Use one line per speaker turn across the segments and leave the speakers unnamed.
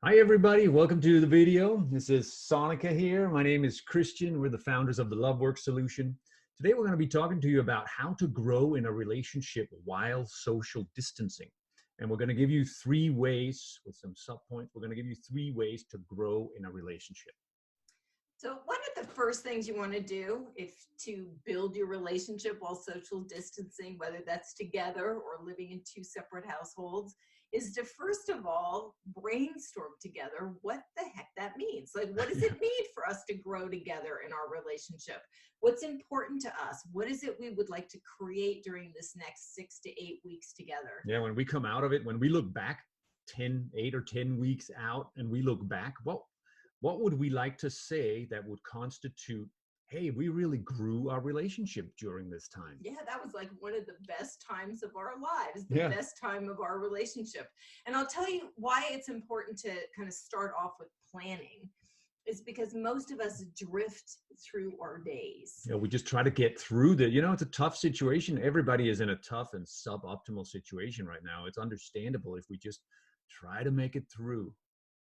Hi everybody, welcome to the video. This is Sonika here. My name is Christian. We're the founders of the LoveWorks Solution. Today we're going to be talking to you about how to grow in a relationship while social distancing. And we're going to give you 3 ways, with some subpoints, we're going to give you 3 ways to grow in a relationship.
So one of the first things you want to do if to build your relationship while social distancing, whether that's together or living in 2 separate households, is to first of all brainstorm together what the heck that means. Like, what does
Yeah.
it mean for us to grow together in our relationship? What's important to us? What is it we would like to create during this next 6 to 8 weeks together?
Yeah, when we come out of it, when we look back 8 or 10 weeks out and we look back, what would we like to say that would constitute, hey, we really grew our relationship during this time?
Yeah, that was like one of the best times of our lives, the
Yeah.
best time of our relationship. And I'll tell you why it's important to kind of start off with planning is because most of us drift through our days.
We just try to get through it's a tough situation. Everybody is in a tough and suboptimal situation right now. It's understandable if we just try to make it through.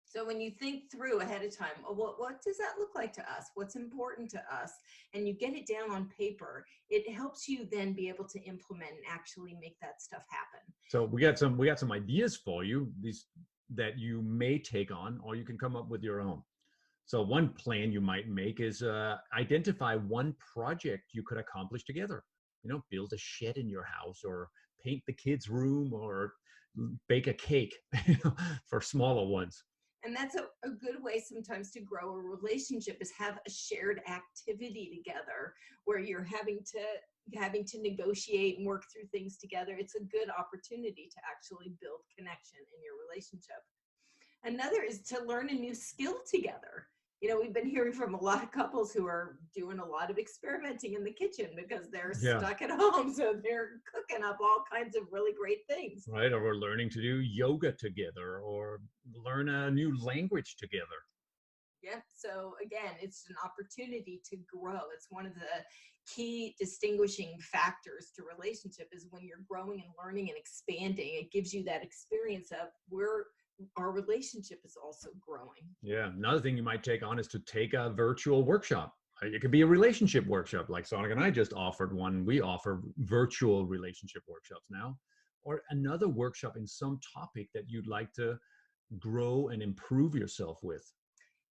So when you think through ahead of time, oh, what does that look like to us? What's important to us? And you get it down on paper, it helps you then be able to implement and actually make that stuff happen.
So we got some ideas for you, these that you may take on, or you can come up with your own. So one plan you might make is identify one project you could accomplish together. Build a shed in your house, or paint the kids' room, or bake a cake, for smaller ones.
And that's a good way sometimes to grow a relationship is have a shared activity together where you're having to negotiate and work through things together. It's a good opportunity to actually build connection in your relationship. Another is to learn a new skill together. We've been hearing from a lot of couples who are doing a lot of experimenting in the kitchen because they're
Yeah.
stuck at home. So they're cooking up all kinds of really great things.
Right? Or we're learning to do yoga together, or learn a new language together.
Yeah. So again, it's an opportunity to grow. It's one of the key distinguishing factors to relationship is when you're growing and learning and expanding, it gives you that experience of where our relationship is also growing.
Yeah. Another thing you might take on is to take a virtual workshop. It could be a relationship workshop, like Sonic and I just offered one. We offer virtual relationship workshops now, or another workshop in some topic that you'd like to grow and improve yourself with.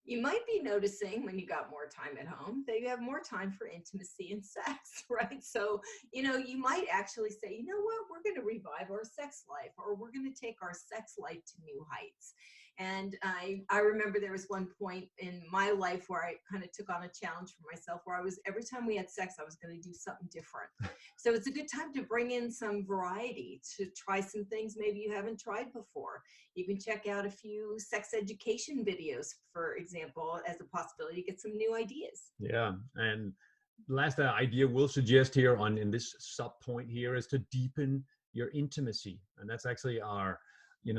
You might be noticing when you got more time at home that you have more time for intimacy and sex, right? So, you might actually say, you know what, we're going to revive our sex life, or we're going to take our sex life to new heights. And I remember there was one point in my life where I kind of took on a challenge for myself where every time we had sex, I was going to do something different. So it's a good time to bring in some variety, to try some things maybe you haven't tried before. You can check out a few sex education videos, for example, as a possibility to get some new ideas.
Yeah. And last idea we'll suggest here on in this sub point here is to deepen your intimacy. And that's actually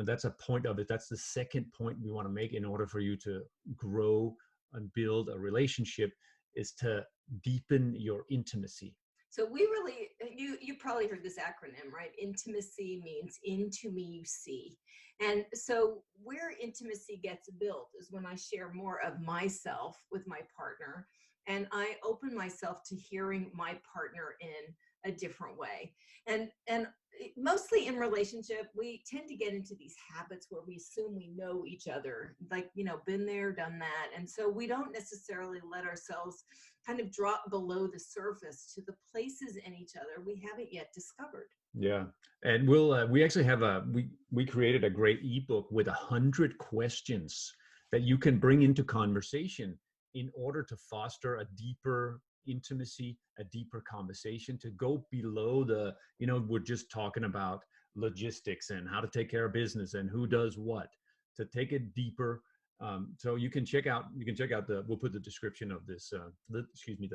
that's a point of it. That's the second point we want to make in order for you to grow and build a relationship, is to deepen your intimacy.
So we really, you probably heard this acronym, right? Intimacy means into me you see. And so where intimacy gets built is when I share more of myself with my partner, and I open myself to hearing my partner in a different way. And mostly in relationship, we tend to get into these habits where we assume we know each other, like, been there, done that. And so we don't necessarily let ourselves kind of drop below the surface to the places in each other we haven't yet discovered.
Yeah. And we actually have we created a great ebook with 100 questions that you can bring into conversation in order to foster a deeper intimacy, a deeper conversation, to go below we're just talking about logistics and how to take care of business and who does what, to take it deeper. So you can check out we'll put the description of this, the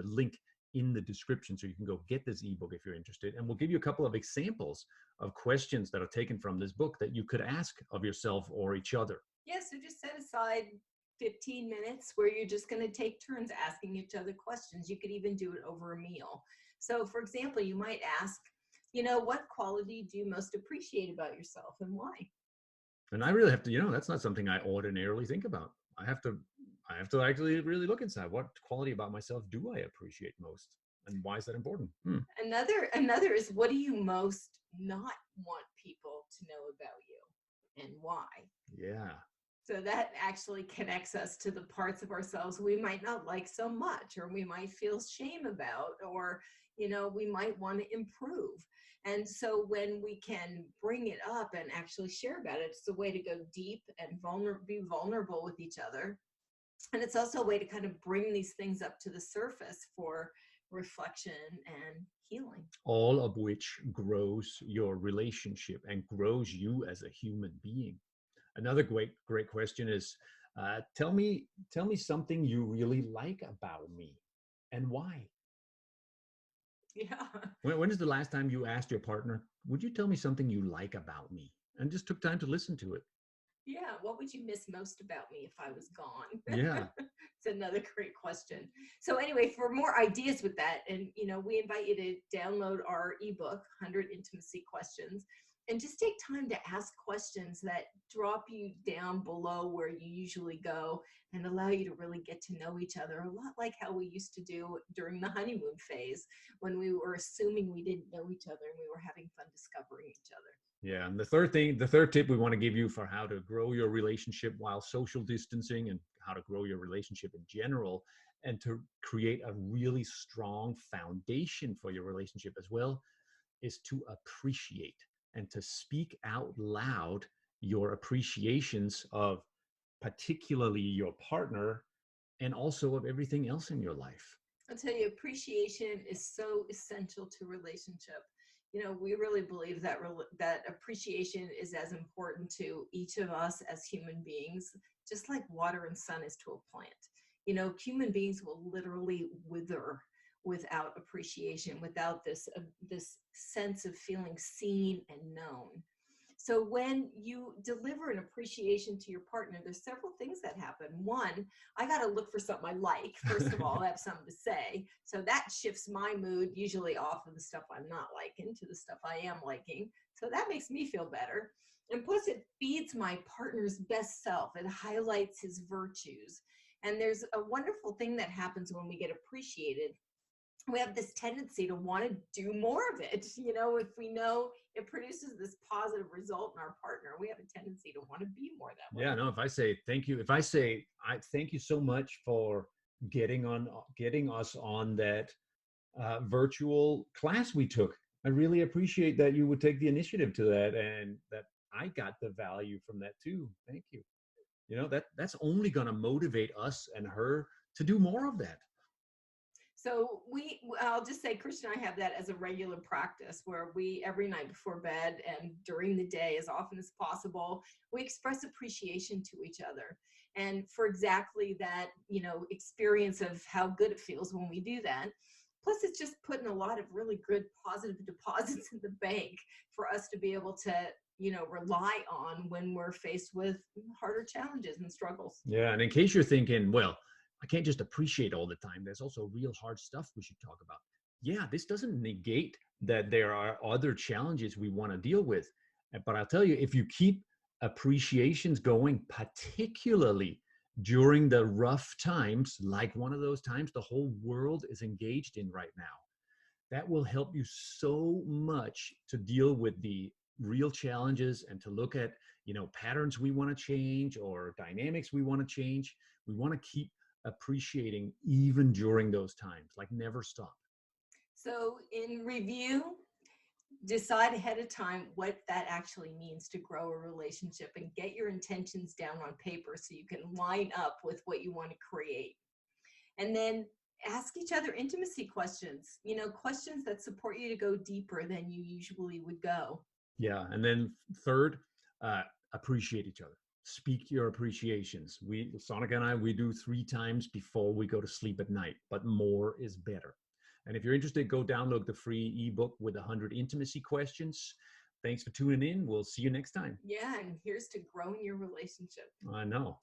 link in the description, so you can go get this ebook if you're interested. And we'll give you a couple of examples of questions that are taken from this book that you could ask of yourself or each other.
Yeah, so just set aside 15 minutes where you're just going to take turns asking each other questions. You could even do it over a meal. So for example, you might ask, what quality do you most appreciate about yourself and why?
And I really have to, that's not something I ordinarily think about. I have to actually really look inside. What quality about myself do I appreciate most? And why is that important?
Another is, what do you most not want people to know about you, and why?
Yeah.
So that actually connects us to the parts of ourselves we might not like so much, or we might feel shame about, or we might want to improve. And so when we can bring it up and actually share about it, it's a way to go deep and be vulnerable with each other. And it's also a way to kind of bring these things up to the surface for reflection and healing.
All of which grows your relationship and grows you as a human being. Another great question is, tell me something you really like about me, and why.
Yeah.
When is the last time you asked your partner, would you tell me something you like about me, and just took time to listen to it?
Yeah. What would you miss most about me if I was gone?
Yeah.
It's another great question. So anyway, for more ideas with that, and we invite you to download our ebook, 100 Intimacy Questions, and just take time to ask questions that drop you down below where you usually go and allow you to really get to know each other, a lot like how we used to do during the honeymoon phase, when we were assuming we didn't know each other and we were having fun discovering each other.
Yeah, and the third tip we want to give you for how to grow your relationship while social distancing, and how to grow your relationship in general, and to create a really strong foundation for your relationship as well, is to appreciate and to speak out loud your appreciations of particularly your partner, and also of everything else in your life.
I'll tell you, appreciation is so essential to relationship. We really believe that that appreciation is as important to each of us as human beings, just like water and sun is to a plant. Human beings will literally wither without appreciation, without this sense of feeling seen and known. So when you deliver an appreciation to your partner, there's several things that happen. One, I got to look for something I like. First of all, I have something to say. So that shifts my mood usually off of the stuff I'm not liking to the stuff I am liking. So that makes me feel better. And plus, it feeds my partner's best self. It highlights his virtues. And there's a wonderful thing that happens when we get appreciated. We have this tendency to want to do more of it. If we know it produces this positive result in our partner, we have a tendency to want to be more that way.
Yeah, no, if I say thank you, if I say I thank you so much for getting us on that virtual class we took. I really appreciate that you would take the initiative to that, and that I got the value from that too. Thank you. That's only going to motivate us and her to do more of that.
So I'll just say, Christian and I have that as a regular practice, where we, every night before bed and during the day, as often as possible, we express appreciation to each other. And for exactly that, experience of how good it feels when we do that. Plus, it's just putting a lot of really good positive deposits in the bank for us to be able to, rely on when we're faced with harder challenges and struggles.
Yeah. And in case you're thinking, well, I can't just appreciate all the time, there's also real hard stuff we should talk about. Yeah, this doesn't negate that there are other challenges we want to deal with. But I'll tell you, if you keep appreciations going, particularly during the rough times, like one of those times the whole world is engaged in right now, that will help you so much to deal with the real challenges, and to look at, patterns we want to change or dynamics we want to change. We want to keep appreciating even during those times, like never stop.
So in review, decide ahead of time what that actually means to grow a relationship, and get your intentions down on paper so you can line up with what you want to create. And then ask each other intimacy questions, questions that support you to go deeper than you usually would go.
Yeah. And then third, appreciate each other. Speak your appreciations. Sonika and I, we do 3 times before we go to sleep at night, but more is better. And if you're interested, go download the free ebook with 100 intimacy questions. Thanks for tuning in. We'll see you next time.
Yeah, and here's to growing your relationship.
I know.